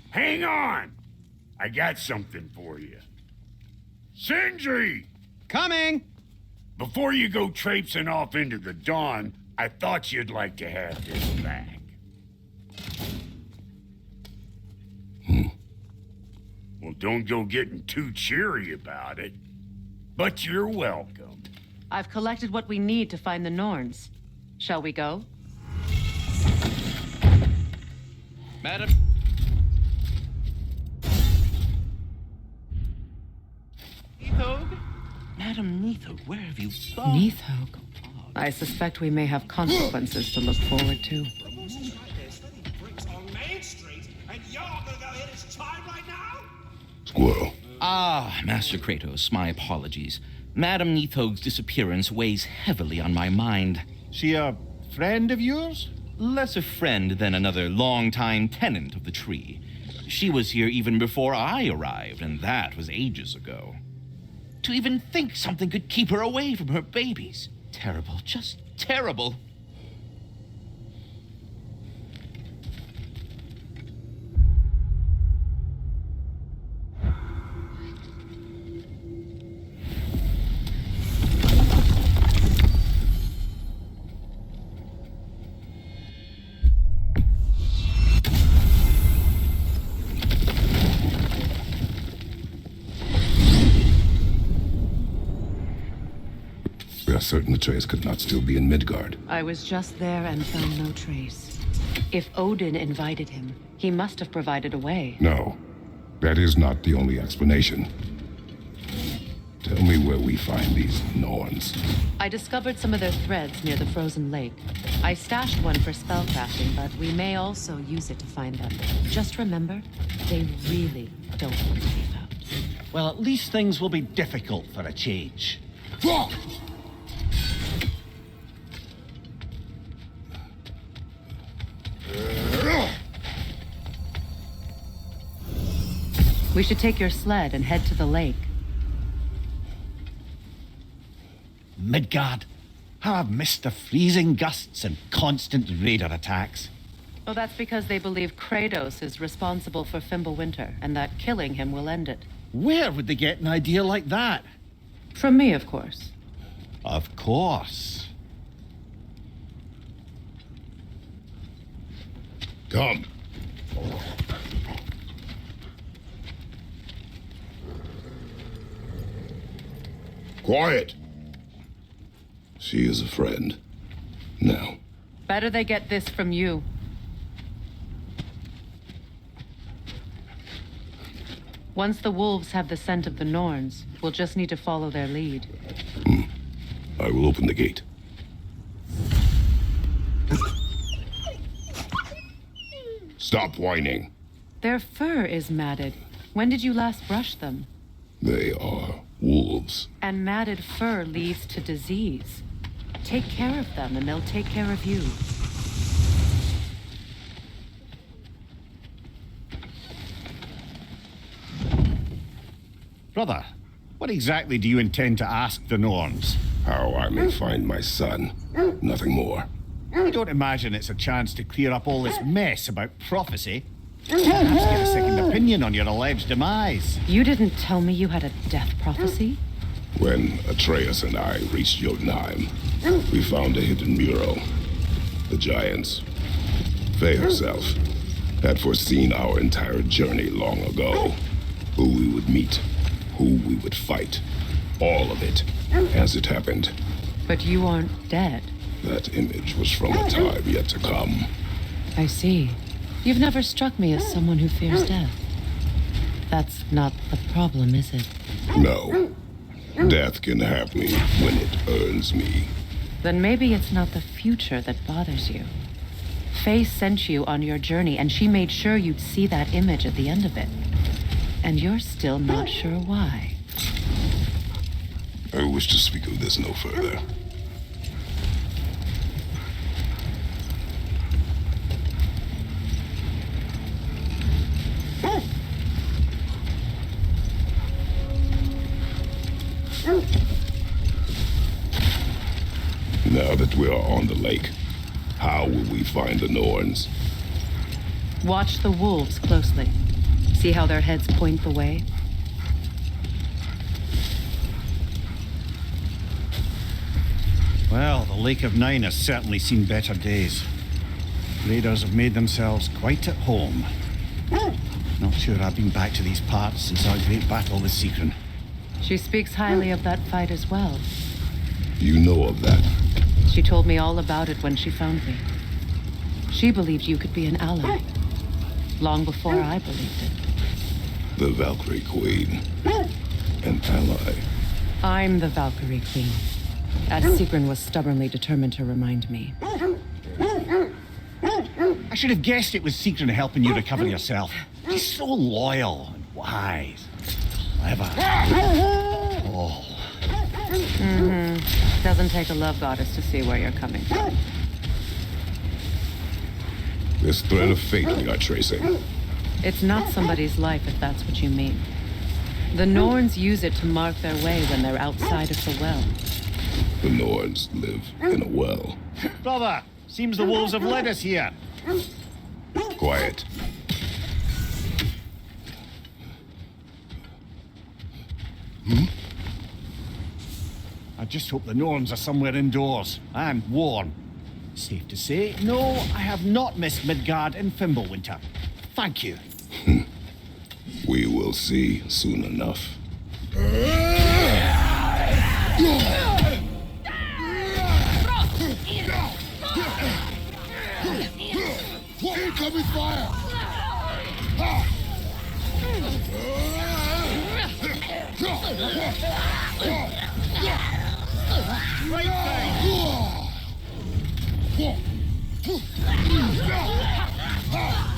Hang on! I got something for you. Sindri! Coming! Before you go traipsing off into the dawn, I thought you'd like to have this back. Well, don't go getting too cheery about it. But you're welcome. I've collected what we need to find the Norns. Shall we go? Madam... Neathog? Madam Neathog, where have you gone? Neathog. I suspect we may have consequences to look forward to. Squirrel. Ah, Master Kratos, my apologies. Madam Neathog's disappearance weighs heavily on my mind. She a friend of yours? Less a friend than another long-time tenant of the tree. She was here even before I arrived, and that was ages ago. To even think something could keep her away from her babies. Terrible, just terrible. We are certain the trace could not still be in Midgard. I was just there and found no trace. If Odin invited him, he must have provided a way. No, that is not the only explanation. Tell me where we find these Norns. I discovered some of their threads near the frozen lake. I stashed one for spellcrafting, but we may also use it to find them. Just remember, they really don't want to be found. Well, at least things will be difficult for a change. Fuck! We should take your sled and head to the lake. Midgard. How I've missed the freezing gusts and constant raider attacks. Oh, that's because they believe Kratos is responsible for Fimbulwinter, and that killing him will end it. Where would they get an idea like that? From me, of course. Of course. Come. Quiet. She is a friend. Now. Better they get this from you. Once the wolves have the scent of the Norns, we'll just need to follow their lead. I will open the gate. Stop whining. Their fur is matted. When did you last brush them? They are wolves. And matted fur leads to disease. Take care of them, and they'll take care of you. Brother, what exactly do you intend to ask the Norns? How I may find my son. Nothing more. I don't imagine it's a chance to clear up all this mess about prophecy. Perhaps get a second opinion on your alleged demise. You didn't tell me you had a death prophecy? When Atreus and I reached Jotunheim, we found a hidden mural. The giants, Faye herself, had foreseen our entire journey long ago. Who we would meet, who we would fight, all of it, as it happened. But you aren't dead. That image was from a time yet to come. I see. You've never struck me as someone who fears death. That's not the problem, is it? No. Death can have me when it earns me. Then maybe it's not the future that bothers you. Faye sent you on your journey, and she made sure you'd see that image at the end of it. And you're still not sure why. I wish to speak of this no further. Now that we are on the lake, How will we find the Norns? Watch the wolves closely. See how their heads point the way? Well, the Lake of Nine has certainly seen better days. Raiders have made themselves quite at home. Not sure I've been back to these parts since our great battle with Seekron. She speaks highly of that fight as well. You know of that. She told me all about it when she found me. She believed you could be an ally. Long before I believed it. The Valkyrie Queen. An ally. I'm the Valkyrie Queen. As Seekron was stubbornly determined to remind me. I should have guessed it was Seekron helping you recover yourself. She's so loyal and wise. Clever. Oh. Doesn't take a love goddess to see where you're coming from. This thread of fate we are tracing. It's not somebody's life, if that's what you mean. The Norns use it to mark their way when they're outside of the well. The Norns live in a well. Brother, seems the wolves have led us here. Quiet. I just hope the Norns are somewhere indoors. I'm warm. Safe to say, no, I have not missed Midgard in Fimbulwinter. Thank you. We will see soon enough. Incoming fire!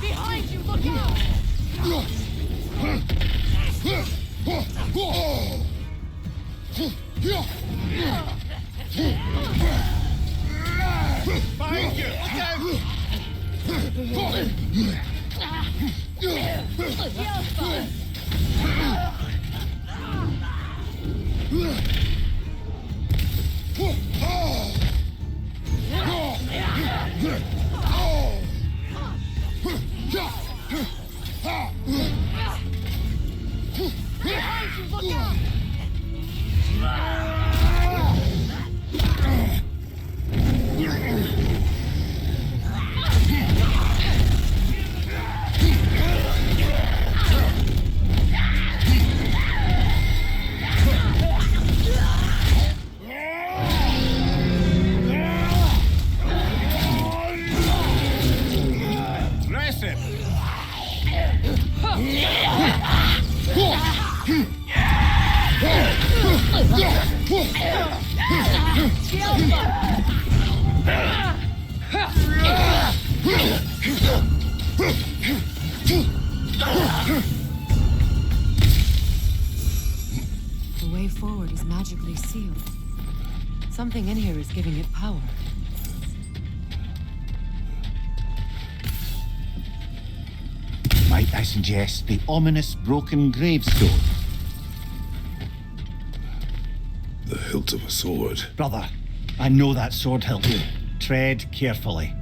Behind you, look out! Behind you! The way forward is magically sealed. Something in here is giving it power. Might I suggest the ominous broken gravestone? The hilt of a sword. Brother, I know that sword hilt. Tread carefully.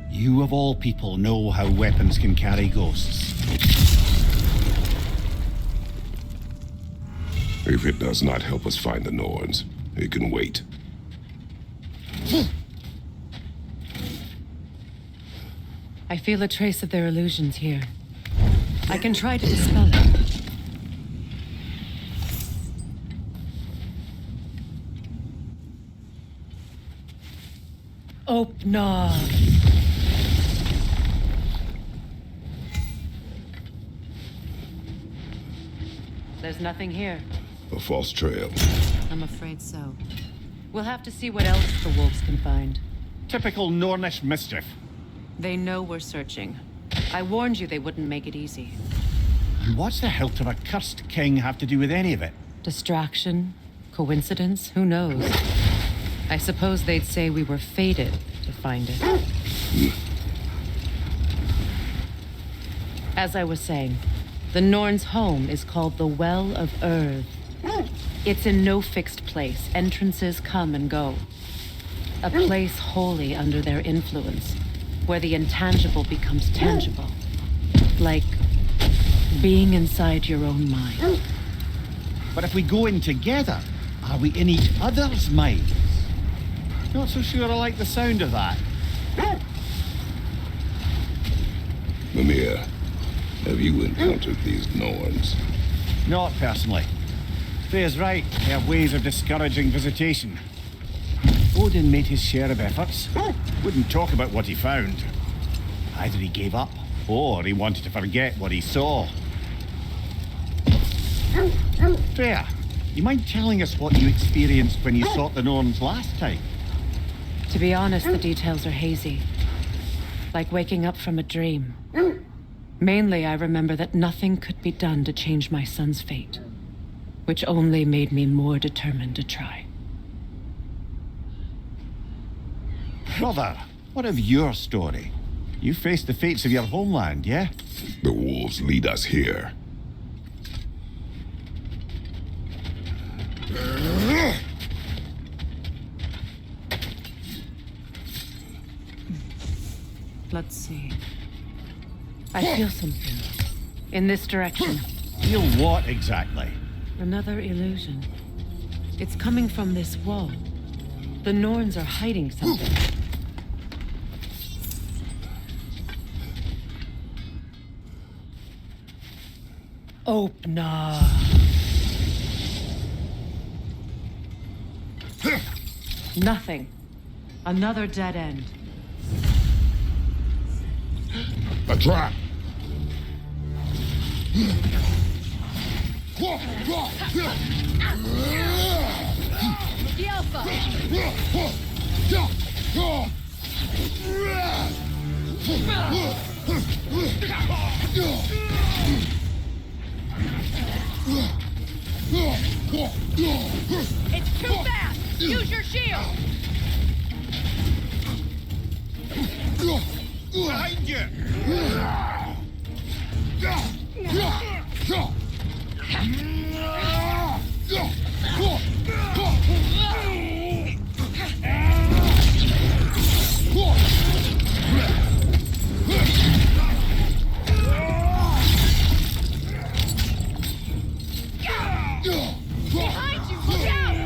You of all people know how weapons can carry ghosts. If it does not help us find the Norns, it can wait. I feel a trace of their illusions here. I can try to dispel it. Opnar. There's nothing here. A false trail. I'm afraid so. We'll have to see what else the wolves can find. Typical Nornish mischief. They know we're searching. I warned you they wouldn't make it easy. And what's the hilt of a cursed king have to do with any of it? Distraction? Coincidence? Who knows? I suppose they'd say we were fated to find it. As I was saying, the Norn's home is called the Well of Earth. It's in no fixed place. Entrances come and go. A place wholly under their influence, where the intangible becomes tangible. Like being inside your own mind. But if we go in together, are we in each other's minds? Not so sure I like the sound of that. Mimir, have you encountered these Norns? Not personally. Freya's right. They have ways of discouraging visitation. Odin made his share of efforts. Wouldn't talk about what he found. Either he gave up, or he wanted to forget what he saw. Freya, you mind telling us what you experienced when you sought the Norns last time? To be honest, the details are hazy. Like waking up from a dream. Mainly, I remember that nothing could be done to change my son's fate, which only made me more determined to try. Brother, what of your story? You faced the fates of your homeland, yeah? The wolves lead us here. Let's see. I feel something. In this direction. Feel what exactly? Another illusion. It's coming from this wall. The Norns are hiding something. Opna. Nothing. Another dead end. A trap! The Alpha! It's too fast! Use your shield! Behind you! Behind you! Look out!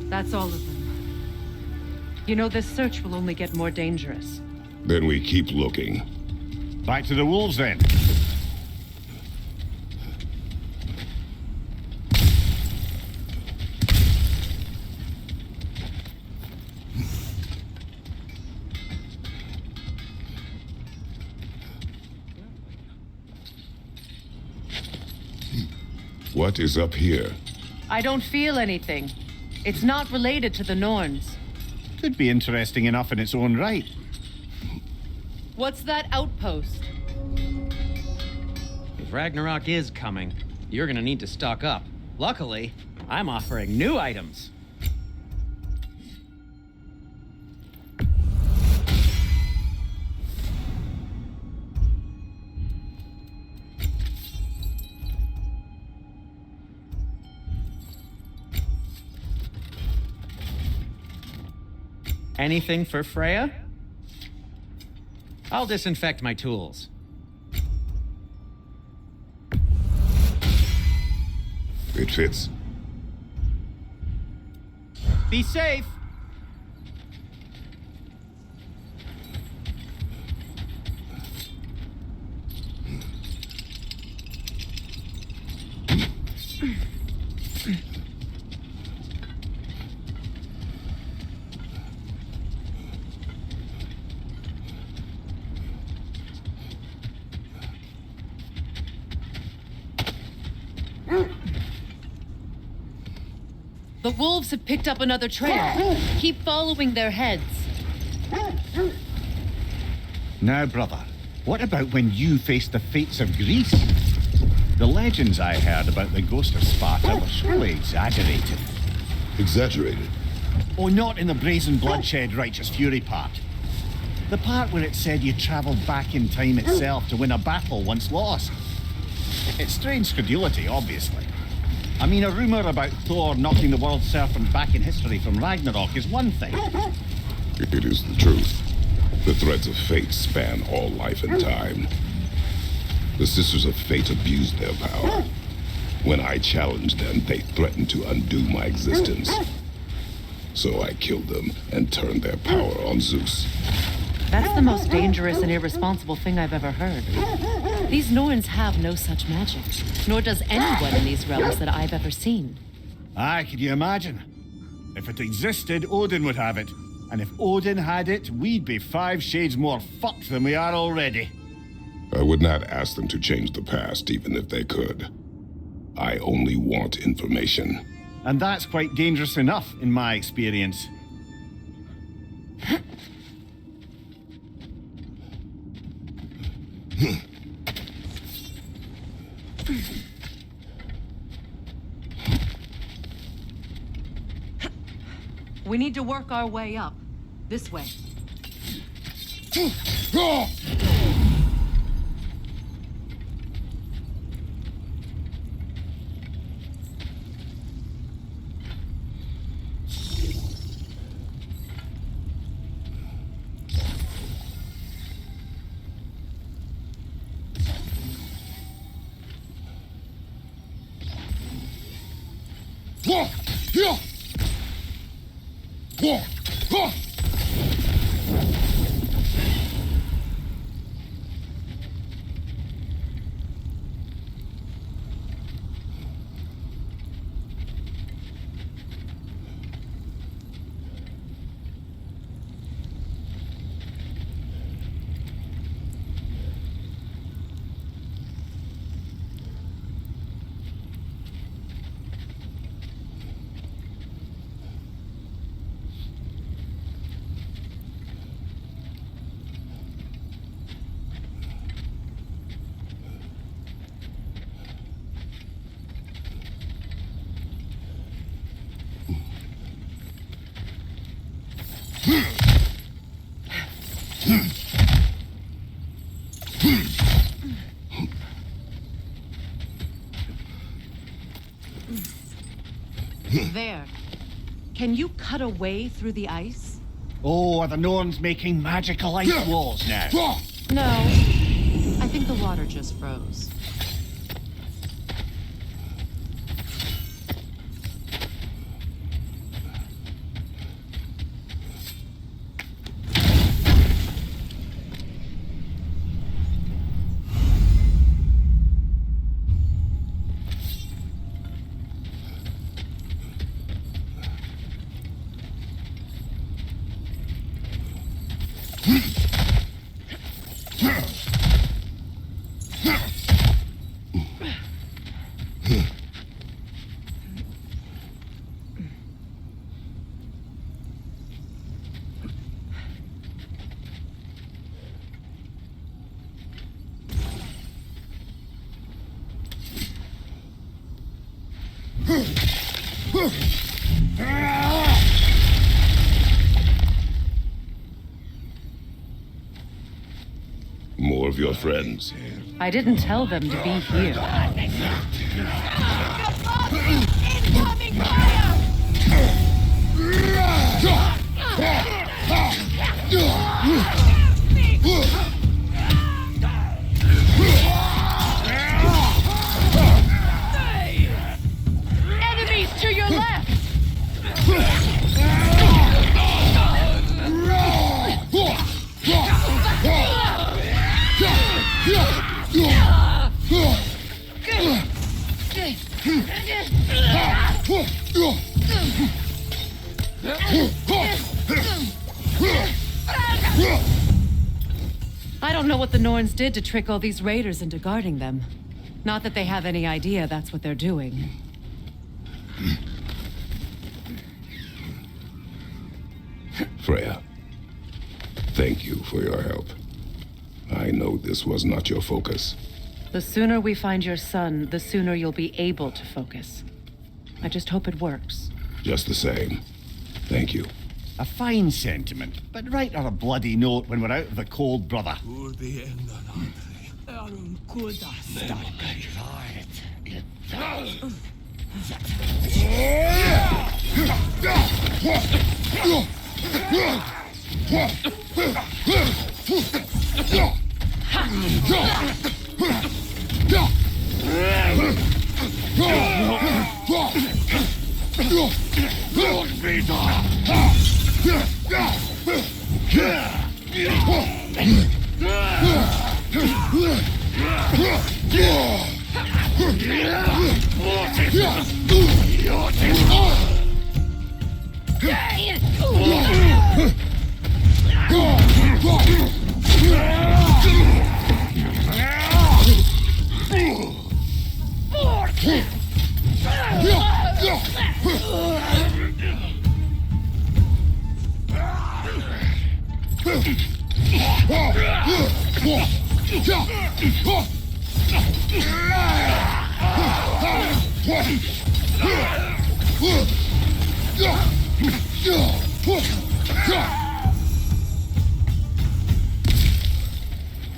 That's all of them. You know, this search will only get more dangerous. Then we keep looking. Back to the wolves then. What is up here? I don't feel anything. It's not related to the Norns. Could be interesting enough in its own right. What's that outpost? If Ragnarok is coming, you're gonna need to stock up. Luckily, I'm offering new items. Anything for Freya? I'll disinfect my tools. It fits. Be safe! The wolves have picked up another trail. Keep following their heads. Now, brother, what about when you faced the fates of Greece? The legends I heard about the ghost of Sparta were surely exaggerated. Exaggerated. Oh, not in the brazen bloodshed righteous fury part. The part where it said you travelled back in time itself to win a battle once lost. It's strange credulity, obviously. I mean, a rumour about Thor knocking the world serpent back in history from Ragnarok is one thing. It is the truth. The threads of fate span all life and time. The Sisters of Fate abused their power. When I challenged them, they threatened to undo my existence. So I killed them and turned their power on Zeus. That's the most dangerous and irresponsible thing I've ever heard. These Norns have no such magic, nor does anyone in these realms that I've ever seen. Aye, can you imagine? If it existed, Odin would have it. And if Odin had it, we'd be 5 shades more fucked than we are already. I would not ask them to change the past, even if they could. I only want information. And that's quite dangerous enough, in my experience. We need to work our way up. This way. There. Can you cut a way through the ice? Oh, are the Norns making magical ice walls now? No. I think the water just froze. More of your friends. I didn't tell them to be here. Incoming fire! Enemies to your left! I don't know what the Norns did to trick all these raiders into guarding them. Not that they have any idea that's what they're doing. Freya, thank you for your help. I know this was not your focus. The sooner we find your son, the sooner you'll be able to focus. I just hope it works. Just the same. Thank you. A fine sentiment, but write her a bloody note when we're out of the cold, brother.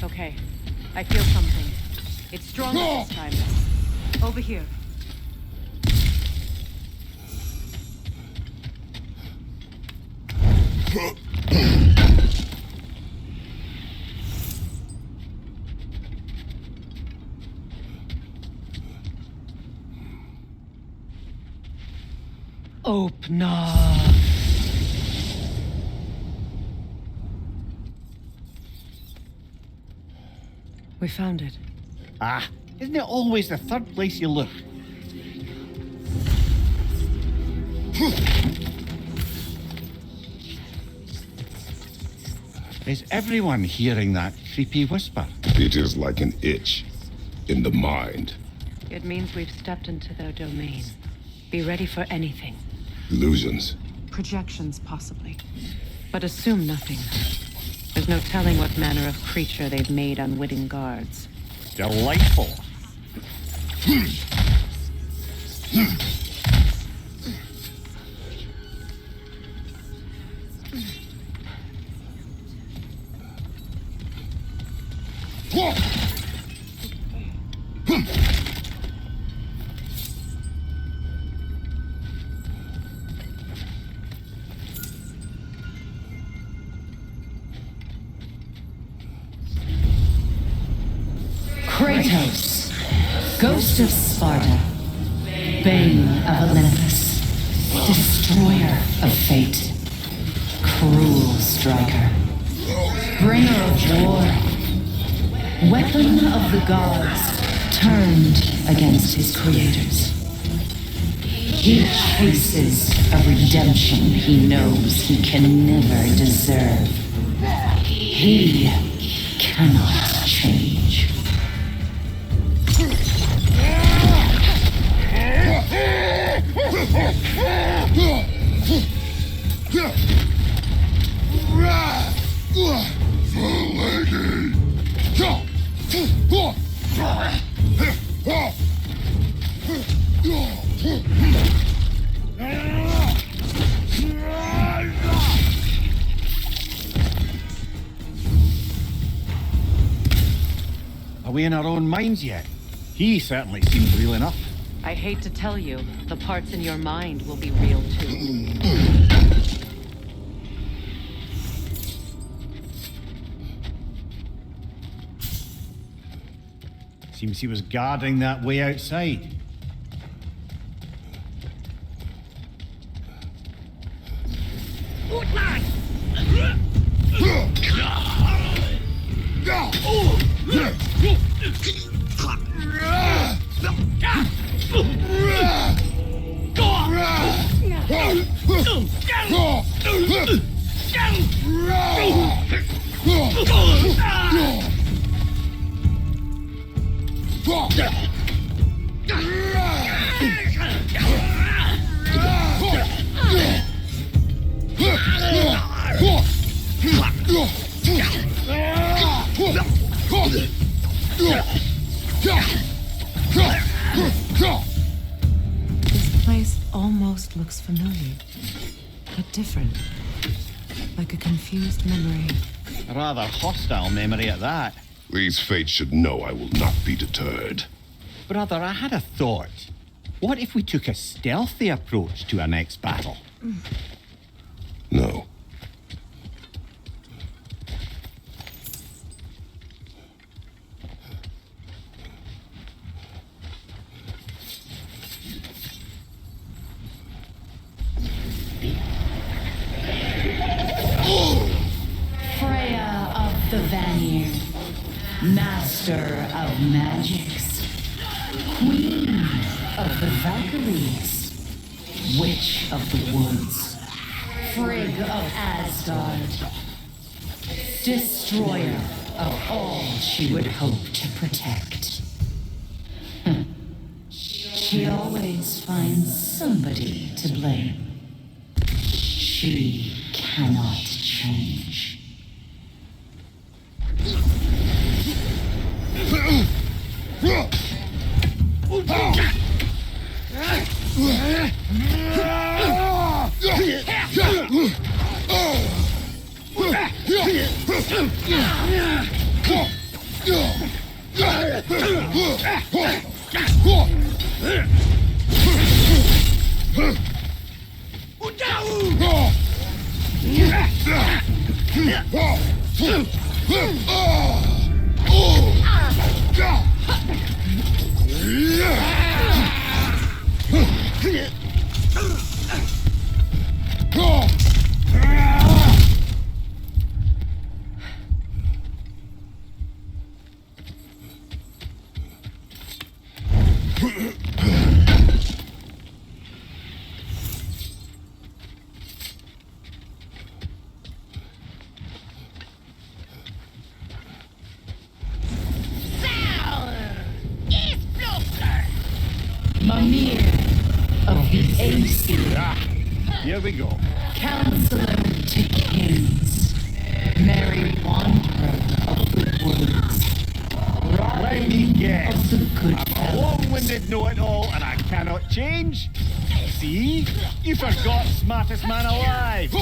Okay, I feel something. It's stronger this time. Over here. Open up. We found it. Ah, isn't it always the third place you look? Is everyone hearing that creepy whisper? It is like an itch in the mind. It means we've stepped into their domain. Be ready for anything. Illusions. Projections, possibly. But assume nothing. There's no telling what manner of creature they've made unwitting guards. Delightful. Kratos, Ghost of Sparta, Bane of Olympus, Destroyer of Fate, Cruel Striker, Bringer of War, Weapon of the Gods, turned against his creators. He chases a redemption he knows he can never deserve. He cannot change. Are we in our own minds yet? He certainly seems real enough. I hate to tell you, the parts in your mind will be real too. Seems he was guarding that way outside. almost looks familiar, but different. Like a confused memory. A rather hostile memory at that. These fates should know I will not be deterred. Brother, I had a thought. What if we took a stealthy approach to our next battle? No. Freya of the Vanir, master of magics, queen of the Valkyries, witch of the woods, Frigg of Asgard, destroyer of all she would hope to protect. She always finds somebody to blame. She cannot change. Mimir of the Aesir, Here we go. counselor to kings, merry wanderer of the woods, Let me guess. of the good I'm a fellows. long-winded know-it-all and I cannot change. See? You forgot smartest man alive.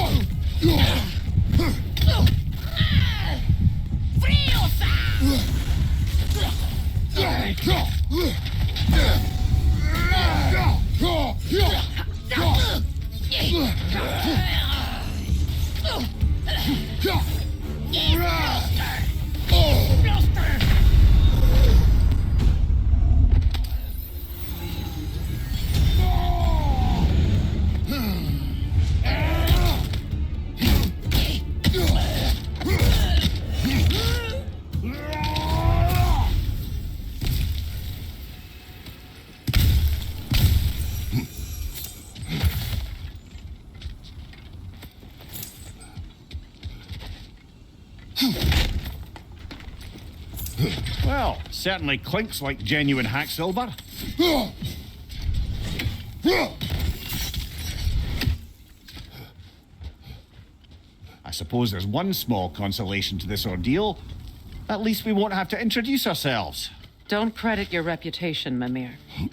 Well, certainly clinks like genuine hack silver. I suppose there's one small consolation to this ordeal. At least we won't have to introduce ourselves. Don't credit your reputation, Mimir.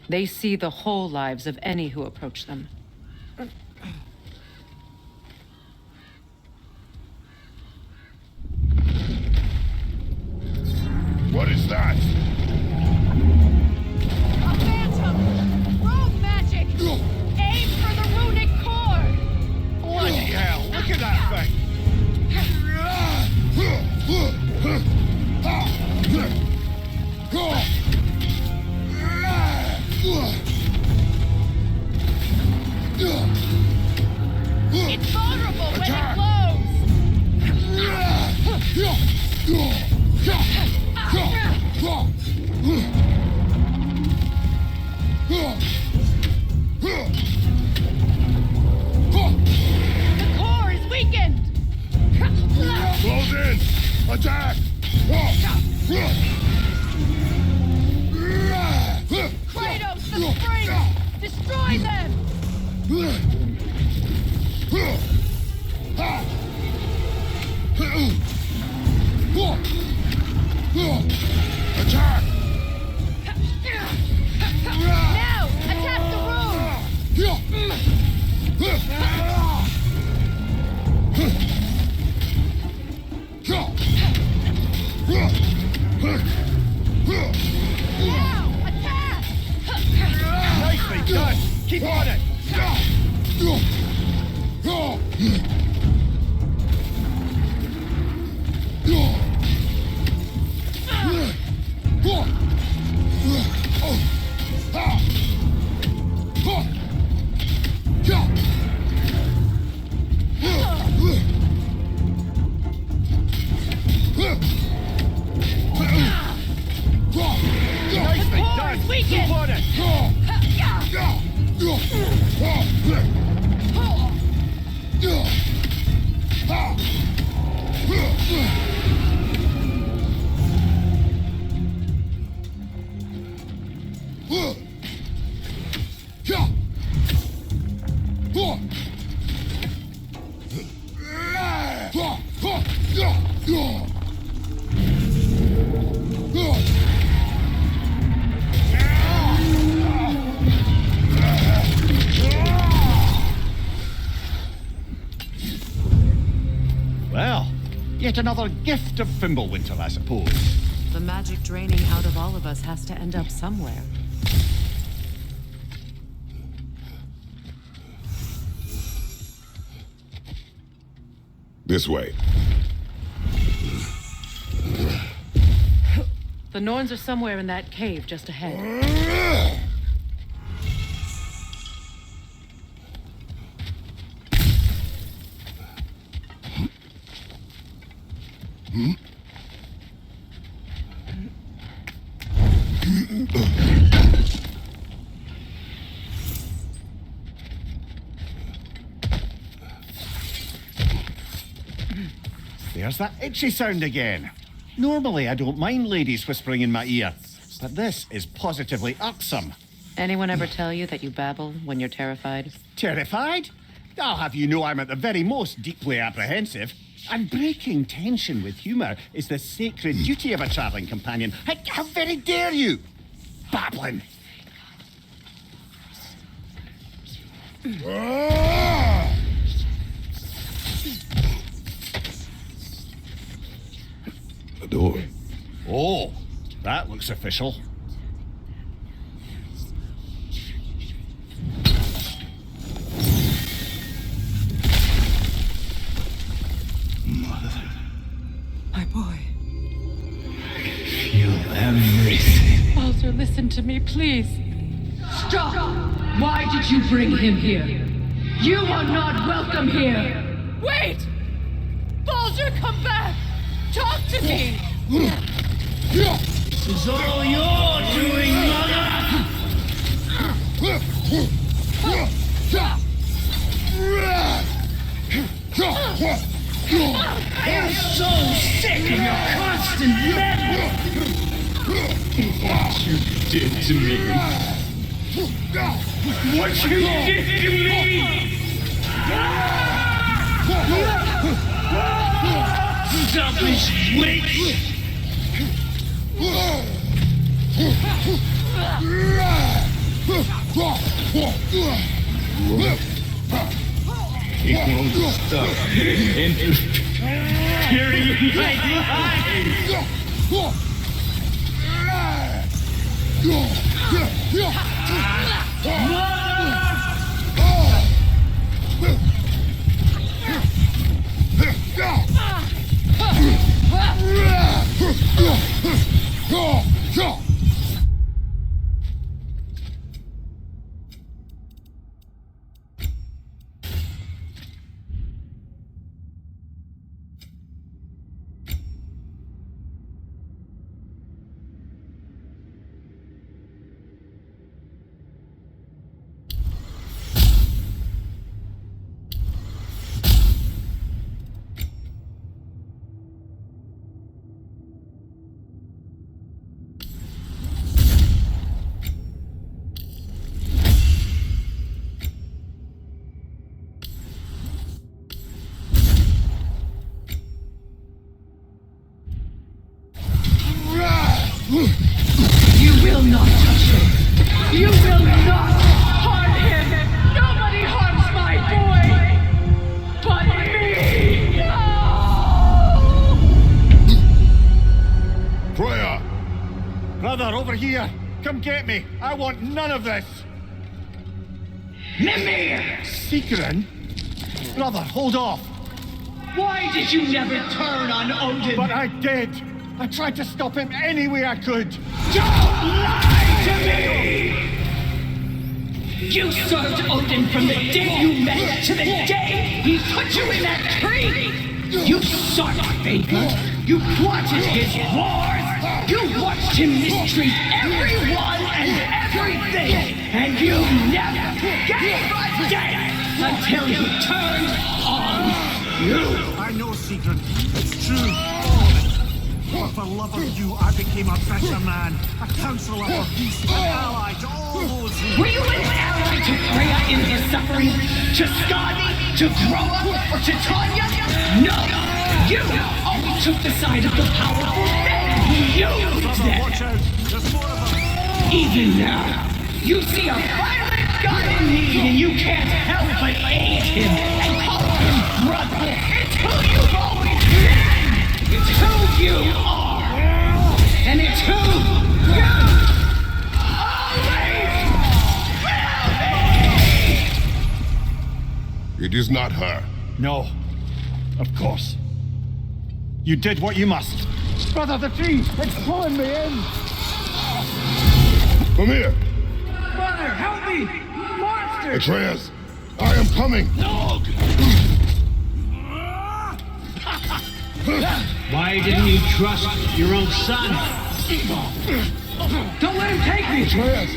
They see the whole lives of any who approach them. What is that? A phantom! Rogue magic! Aim for the runic core! Bloody hell, look at that thing! It's vulnerable when it The core is weakened! Close in! Attack! Kratos, the spring! Destroy them! Attack! Now! Attack the room! Nicely done! Keep on it! Nicely done! Keep on it! Well, yet another gift of Fimbulwinter, I suppose. The magic draining out of all of us has to end up somewhere. This way. The Norns are somewhere in that cave just ahead. There's that itchy sound again. Normally, I don't mind ladies whispering in my ear, but this is positively irksome. Anyone ever tell you that you babble when you're terrified? Terrified? I'll have you know I'm at the very most deeply apprehensive. And breaking tension with humour is the sacred duty of a travelling companion. How very dare you? Babbling. A door. Oh, that looks official. My boy. Feel everything. Baldur, listen to me, please. Stop! Why did you bring him here? You are not welcome here! Wait! Baldur, come back! Talk to me! This is all you're doing, mother! I am so sick of your constant madness! What you did to me! What you did to me! Selfish witch! He won't stop interfering my here! Come get me! I want none of this! Mimir! Secret? Brother, hold off! Why did you never turn on Odin? But I did! I tried to stop him any way I could! Don't lie to me! You served Odin from the day you met to the day he put you in that tree! You sought favor, you plotted his wars, you watched him mistreat everyone and everything, and you never gave a damn until he turned on you! I know, Secret. It's true. For love of you, I became a better man, a counselor for peace, an ally to all those who... Were you an ally to Freya in his suffering? To Skadi? To Groa? Or to Tanya? No! You always took the side of the powerful men who used them! Watch out! There's more of them! Even now, you see a violent god in need and you can't help but aid him and call him brother! It's who you've always been! It's who you are! And it's who you always will be! It is not her. No. Of course. You did what you must. Brother, the tree! It's pulling me in! Mimir! Brother, help me! Monster! Atreus! I am coming! Why didn't you trust your own son? Don't let him take me! Atreus!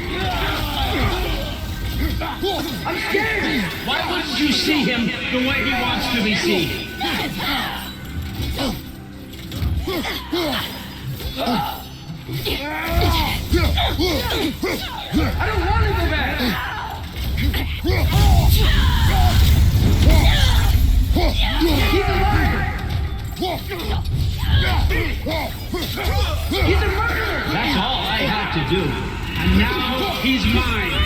I'm scared! Why wouldn't you see him the way he wants to be seen? I don't want to go back! He's a liar! He's a murderer! That's all I have to do. And now he's mine!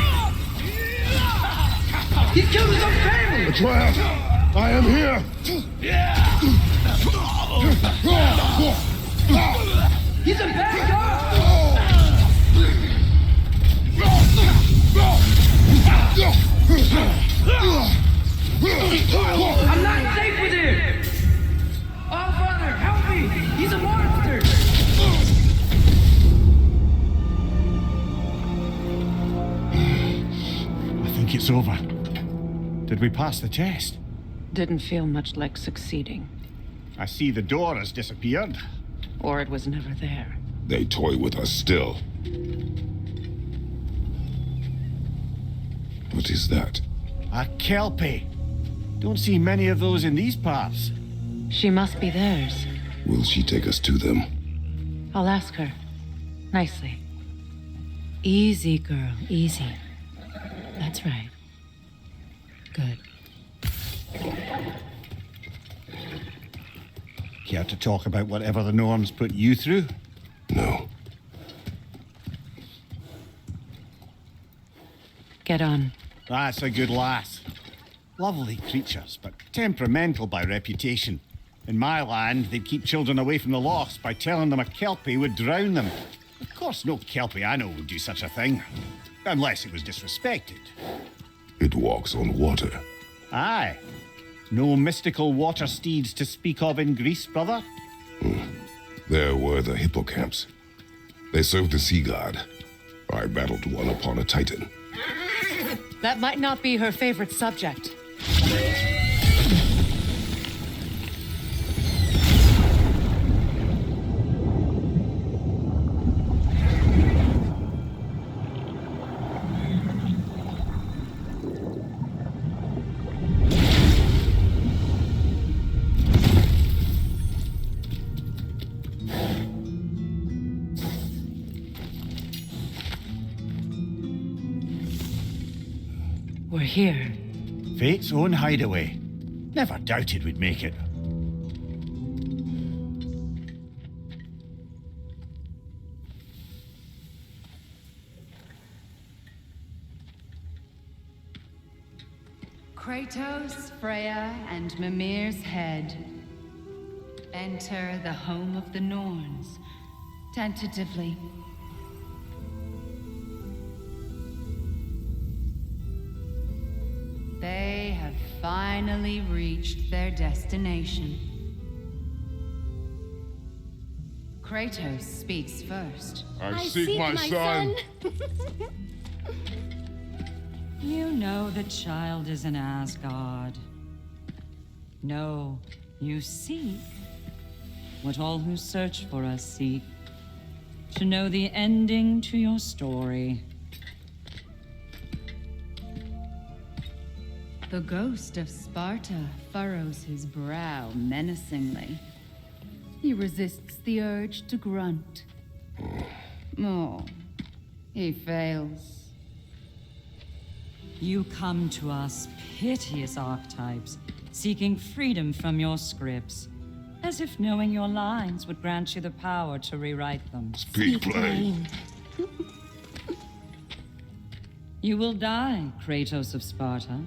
He killed his own family! Atreus! I am here! He's a bad guy! I'm not safe with him! Oh, Father, help me! He's a monster! I think it's over. Did we pass the test? Didn't feel much like succeeding. I see the door has disappeared. Or it was never there. They toy with us still. What is that? A kelpie. Don't see many of those in these parts. She must be theirs. Will she take us to them? I'll ask her. Nicely. Easy, girl, easy. That's right. Good. Care to talk about whatever the Norns put you through? No. Get on. That's a good lass. Lovely creatures, but temperamental by reputation. In my land, they'd keep children away from the lost by telling them a kelpie would drown them. Of course, no kelpie I know would do such a thing. Unless it was disrespected. It walks on water. Aye. No mystical water steeds to speak of in Greece, brother? There were the hippocamps. They served the sea god. I battled one upon a titan. That might not be her favorite subject. We're here. Fate's own hideaway. Never doubted we'd make it. Kratos, Freya, and Mimir's head. Enter the home of the Norns. Tentatively. have finally reached their destination. Kratos speaks first. I seek my son. You know the child is in Asgard. No, you seek what all who search for us seek. To know the ending to your story. The ghost of Sparta furrows his brow menacingly. He resists the urge to grunt. Oh, he fails. You come to us, piteous archetypes, seeking freedom from your scripts, as if knowing your lines would grant you the power to rewrite them. Speak plain. You will die, Kratos of Sparta.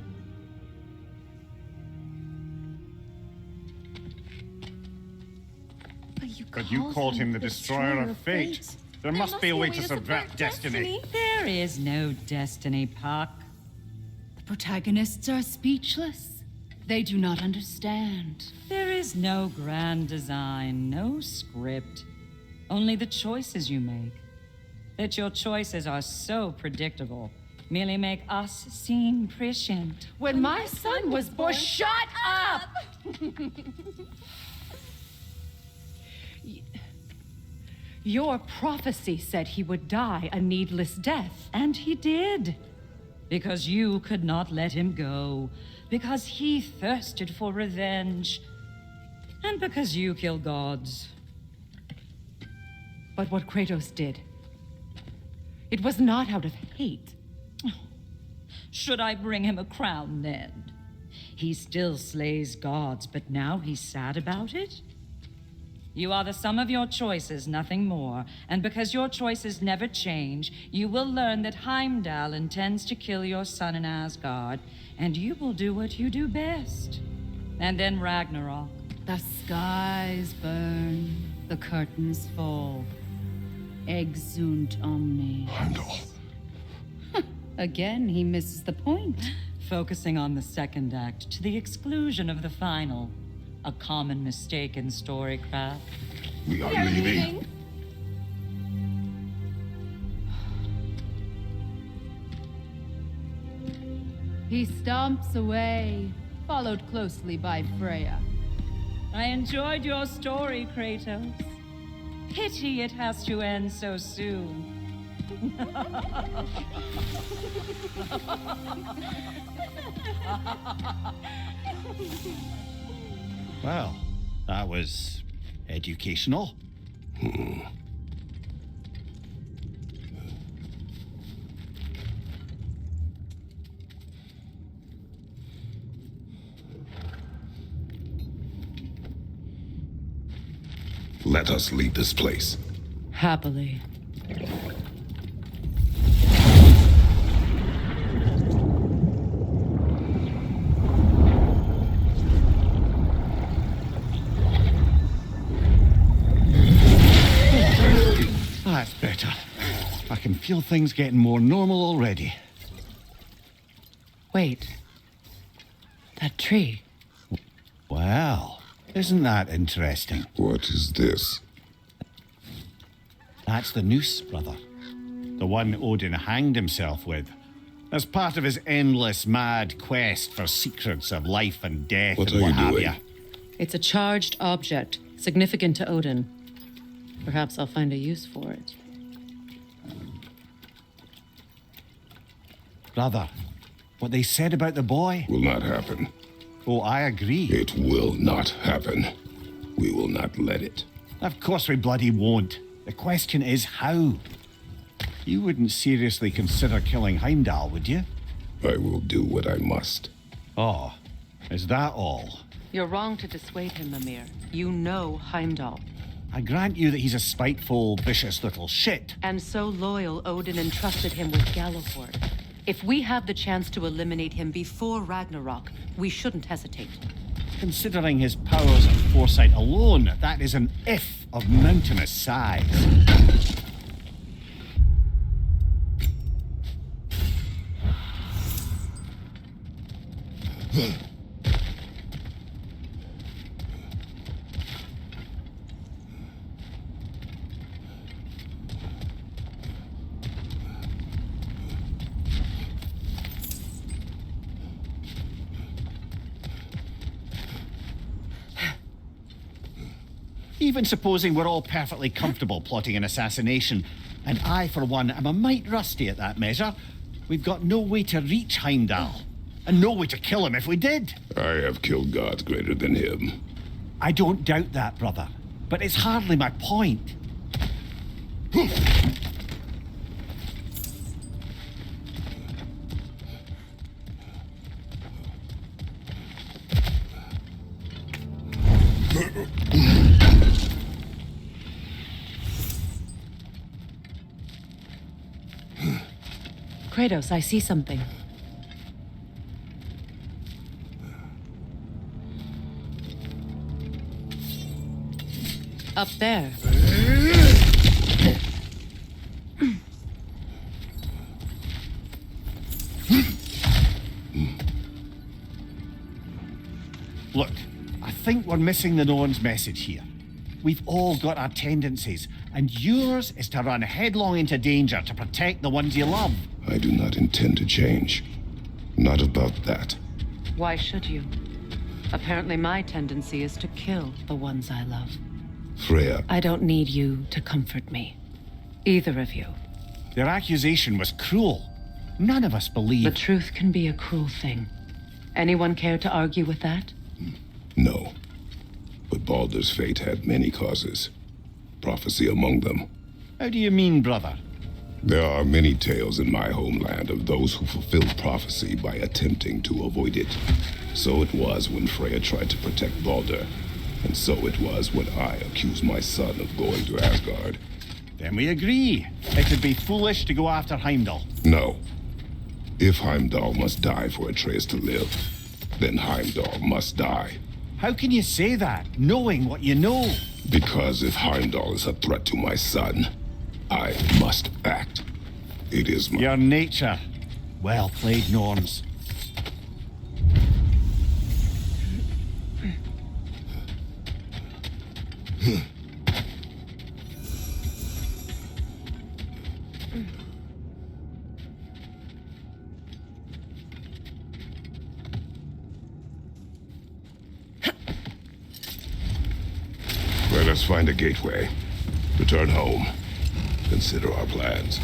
But you called him the destroyer of fate. There must be a way to subvert destiny. There is no destiny, Puck. The protagonists are speechless. They do not understand. There is no grand design, no script. Only the choices you make. That your choices are so predictable merely make us seem prescient. When my son was born, shut up! Your prophecy said he would die a needless death. And he did. Because you could not let him go. Because he thirsted for revenge. And because you kill gods. But what Kratos did, it was not out of hate. Should I bring him a crown then? He still slays gods, but now he's sad about it? You are the sum of your choices, nothing more. And because your choices never change, you will learn that Heimdall intends to kill your son in Asgard, and you will do what you do best. And then Ragnarok. The skies burn, the curtains fall. Exunt omni. Heimdall. Again, he misses the point. Focusing on the second act to the exclusion of the final. A common mistake in storycraft. We are leaving. He stomps away, followed closely by Freya. I enjoyed your story, Kratos. Pity it has to end so soon. Well, that was educational. Let us leave this place. Happily. That's better. I can feel things getting more normal already. Wait. That tree. Well, isn't that interesting? What is this? That's the noose, brother. The one Odin hanged himself with. As part of his endless, mad quest for secrets of life and death What and are what you have doing? you. It's a charged object, significant to Odin. Perhaps I'll find a use for it. Brother, what they said about the boy? Will not happen. Oh, I agree. It will not happen. We will not let it. Of course we bloody won't. The question is how. You wouldn't seriously consider killing Heimdall, would you? I will do what I must. Oh, is that all? You're wrong to dissuade him, Mimir. You know Heimdall. I grant you that he's a spiteful, vicious little shit. And so loyal, Odin entrusted him with Galahorn. If we have the chance to eliminate him before Ragnarok, we shouldn't hesitate. Considering his powers and foresight alone, that is an if of mountainous size. Even supposing we're all perfectly comfortable plotting an assassination, and I, for one, am a mite rusty at that measure, we've got no way to reach Heimdall, and no way to kill him if we did. I have killed gods greater than him. I don't doubt that, brother, but it's hardly my point. Kratos, I see something. Up there. Look, I think we're missing the Norn's message here. We've all got our tendencies, and yours is to run headlong into danger to protect the ones you love. I do not intend to change. Not about that. Why should you? Apparently my tendency is to kill the ones I love. Freya. I don't need you to comfort me. Either of you. Their accusation was cruel. None of us believe... The truth can be a cruel thing. Anyone care to argue with that? No. But Baldur's fate had many causes. Prophecy among them. How do you mean, brother? There are many tales in my homeland of those who fulfilled prophecy by attempting to avoid it. So it was when Freya tried to protect Baldur. And so it was when I accused my son of going to Asgard. Then we agree. It would be foolish to go after Heimdall. No. If Heimdall must die for Atreus to live, then Heimdall must die. How can you say that, knowing what you know? Because if Heimdall is a threat to my son, I must act. It is my... Your nature. Well played, Norns. Let us find a gateway. Return home. Consider our plans.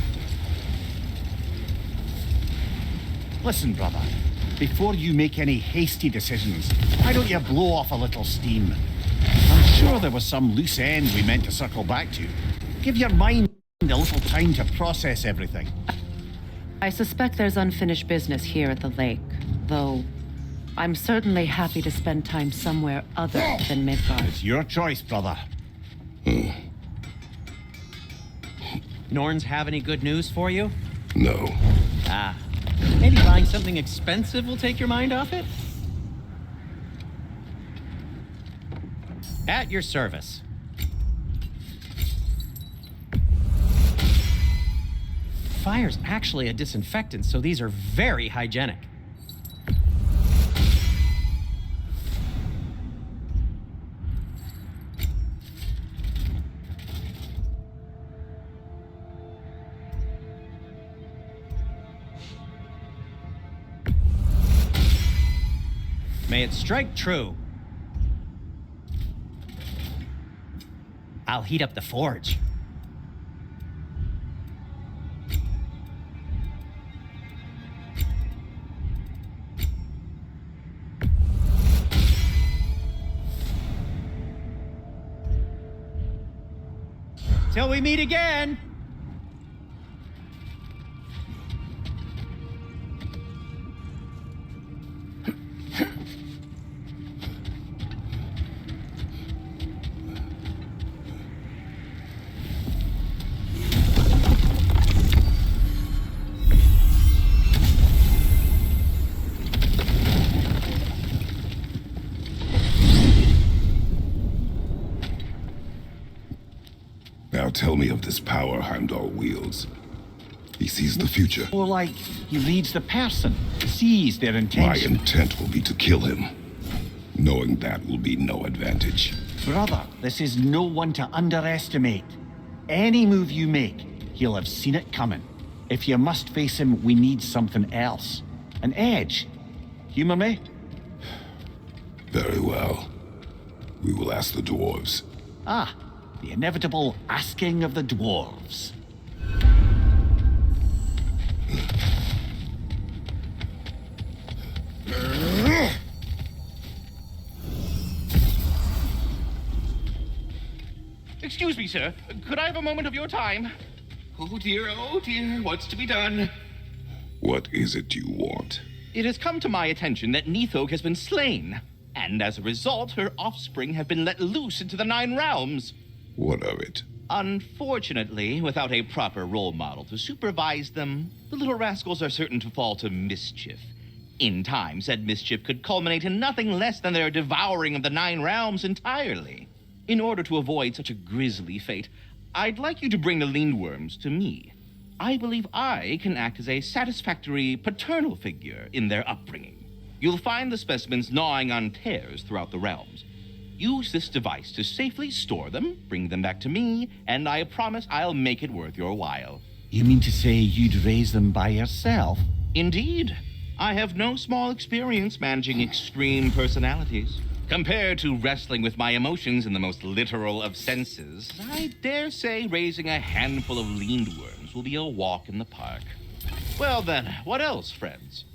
Listen, brother. Before you make any hasty decisions, why don't you blow off a little steam? I'm sure there was some loose end we meant to circle back to. Give your mind a little time to process everything. I suspect there's unfinished business here at the lake, though I'm certainly happy to spend time somewhere other than Midgard. It's your choice, brother. Norns have any good news for you? No. Ah. Maybe buying something expensive will take your mind off it? At your service. Fire's actually a disinfectant, so these are very hygienic. May it strike true. I'll heat up the forge. Till we meet again! Now tell me of this power Heimdall wields. He sees the future. More like he reads the person, sees their My intention. intent will be to kill him. Knowing that will be no advantage. Brother, this is no one to underestimate. Any move you make, he'll have seen it coming. If you must face him, we need something else. An edge. Humor me? Very well. We will ask the dwarves. Ah, the inevitable asking of the dwarves. Excuse me, sir. Could I have a moment of your time? Oh dear, what's to be done? What is it you want? It has come to my attention that Nithog has been slain, and as a result, her offspring have been let loose into the Nine Realms. What of it? Unfortunately, without a proper role model to supervise them, the little rascals are certain to fall to mischief. In time, said mischief could culminate in nothing less than their devouring of the Nine Realms entirely. In order to avoid such a grisly fate, I'd like you to bring the Lindworms to me. I believe I can act as a satisfactory paternal figure in their upbringing. You'll find the specimens gnawing on tears throughout the realms. Use this device to safely store them, bring them back to me, and I promise I'll make it worth your while. You mean to say you'd raise them by yourself? Indeed. I have no small experience managing extreme personalities. Compared to wrestling with my emotions in the most literal of senses, I dare say raising a handful of Lindworms will be a walk in the park. Well then, what else, friends?